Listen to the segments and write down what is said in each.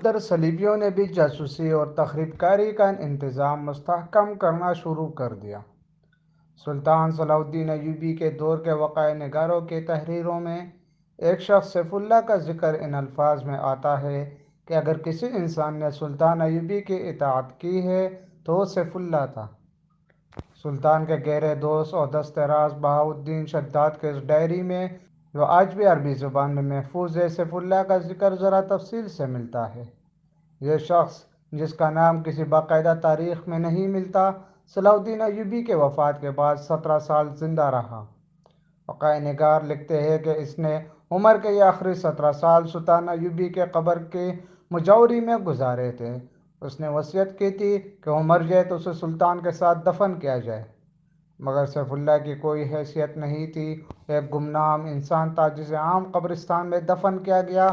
ادھر صلیبیوں نے بھی جاسوسی اور تخریب کاری کا انتظام مستحکم کرنا شروع کر دیا۔ سلطان صلاح الدین ایوبی کے دور کے وقائع نگاروں کی تحریروں میں ایک شخص سیف اللہ کا ذکر ان الفاظ میں آتا ہے کہ اگر کسی انسان نے سلطان ایوبی کی اطاعت کی ہے تو وہ سیف اللہ تھا۔ سلطان کے گہرے دوست اور دست راز بہاؤالدین شداد کے اس ڈائری میں جو آج بھی عربی زبان میں محفوظ ہے، سیف اللہ کا ذکر ذرا تفصیل سے ملتا ہے۔ یہ شخص جس کا نام کسی باقاعدہ تاریخ میں نہیں ملتا، صلاح الدین ایوبی کے وفات کے بعد 17 سال زندہ رہا۔ وقائع نگار لکھتے ہیں کہ اس نے عمر کے یہ آخری 17 سال سلطان ایوبی کے قبر کی مجاوری میں گزارے تھے۔ اس نے وصیت کی تھی کہ وہ مر جائے تو اسے سلطان کے ساتھ دفن کیا جائے، مگر سیف اللہ کی کوئی حیثیت نہیں تھی۔ ایک گمنام انسان تھا جسے عام قبرستان میں دفن کیا گیا،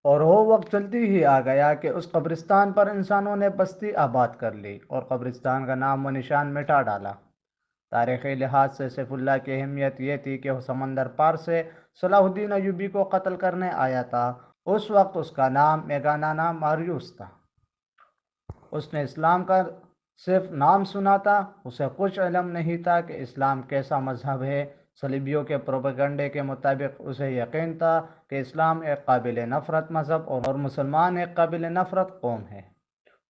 اور وہ وقت جلدی ہی آ گیا کہ اس قبرستان پر انسانوں نے بستی آباد کر لی اور قبرستان کا نام و نشان مٹا ڈالا۔ تاریخی لحاظ سے سیف اللہ کی اہمیت یہ تھی کہ وہ سمندر پار سے صلاح الدین ایوبی کو قتل کرنے آیا تھا۔ اس وقت اس کا نام میگنانا ماریوس تھا۔ اس نے اسلام کا صرف نام سنا تھا، اسے کچھ علم نہیں تھا کہ اسلام کیسا مذہب ہے۔ صلیبیوں کے پروپیگنڈے کے مطابق اسے یقین تھا کہ اسلام ایک قابل نفرت مذہب اور مسلمان ایک قابل نفرت قوم ہے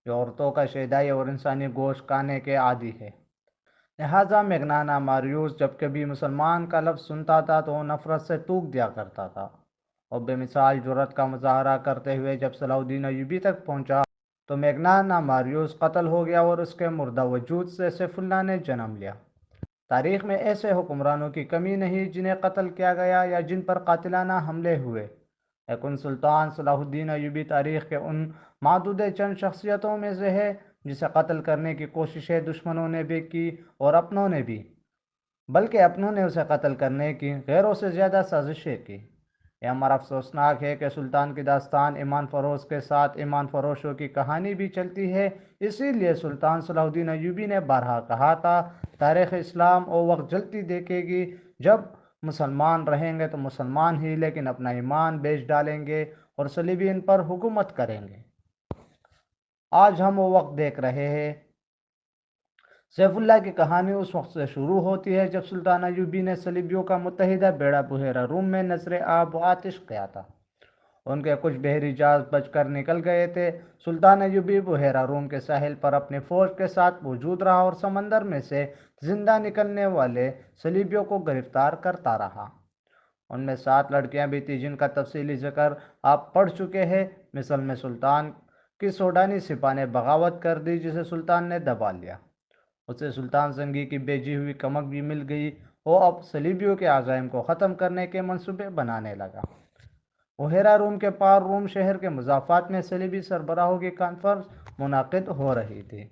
جو عورتوں کا شیدائی اور انسانی گوشت کھانے کے عادی ہے۔ لہٰذا میگنانا ماریوس جب کبھی مسلمان کا لفظ سنتا تھا تو وہ نفرت سے ٹوک دیا کرتا تھا، اور بے مثال جرأت کا مظاہرہ کرتے ہوئے جب صلاح الدین ایوبی تک پہنچا تو میگنانا ماریوس قتل ہو گیا اور اس کے مردہ وجود سے سیف اللہ نے جنم لیا۔ تاریخ میں ایسے حکمرانوں کی کمی نہیں جنہیں قتل کیا گیا یا جن پر قاتلانہ حملے ہوئے، لیکن سلطان صلاح الدین ایوبی تاریخ کے ان معدود چند شخصیتوں میں سے ہے جسے قتل کرنے کی کوششیں دشمنوں نے بھی کی اور اپنوں نے بھی، بلکہ اپنوں نے اسے قتل کرنے کی غیروں سے زیادہ سازشیں کی۔ یہ امر افسوسناک ہے کہ سلطان کی داستان ایمان فروز کے ساتھ ایمان فروشوں کی کہانی بھی چلتی ہے۔ اسی لیے سلطان صلاح الدین ایوبی نے بارہا کہا تھا، تاریخ اسلام وہ وقت جلدی دیکھے گی جب مسلمان رہیں گے تو مسلمان ہی لیکن اپنا ایمان بیچ ڈالیں گے اور صلیبی ان پر حکومت کریں گے۔ آج ہم وہ وقت دیکھ رہے ہیں۔ سیف اللہ کی کہانی اس وقت سے شروع ہوتی ہے جب سلطان ایوبی نے صلیبیوں کا متحدہ بیڑا بحیرہ روم میں نذر آب و آتش کیا تھا۔ ان کے کچھ بحری جہاز بچ کر نکل گئے تھے۔ سلطان ایوبی بحیرہ روم کے ساحل پر اپنی فوج کے ساتھ موجود رہا اور سمندر میں سے زندہ نکلنے والے صلیبیوں کو گرفتار کرتا رہا۔ ان میں 7 لڑکیاں بھی تھیں جن کا تفصیلی ذکر آپ پڑھ چکے ہیں۔ مصر میں سلطان کی سوڈانی سپاہ نے بغاوت کر دی جسے سلطان نے دبا لیا۔ اسے سلطان زنگی کی بیجی ہوئی کمک بھی مل گئی۔ وہ اب صلیبیوں کے عزائم کو ختم کرنے کے منصوبے بنانے لگا۔ بحیرہ روم کے پار روم شہر کے مضافات میں صلیبی سربراہوں کی کانفرنس منعقد ہو رہی تھی۔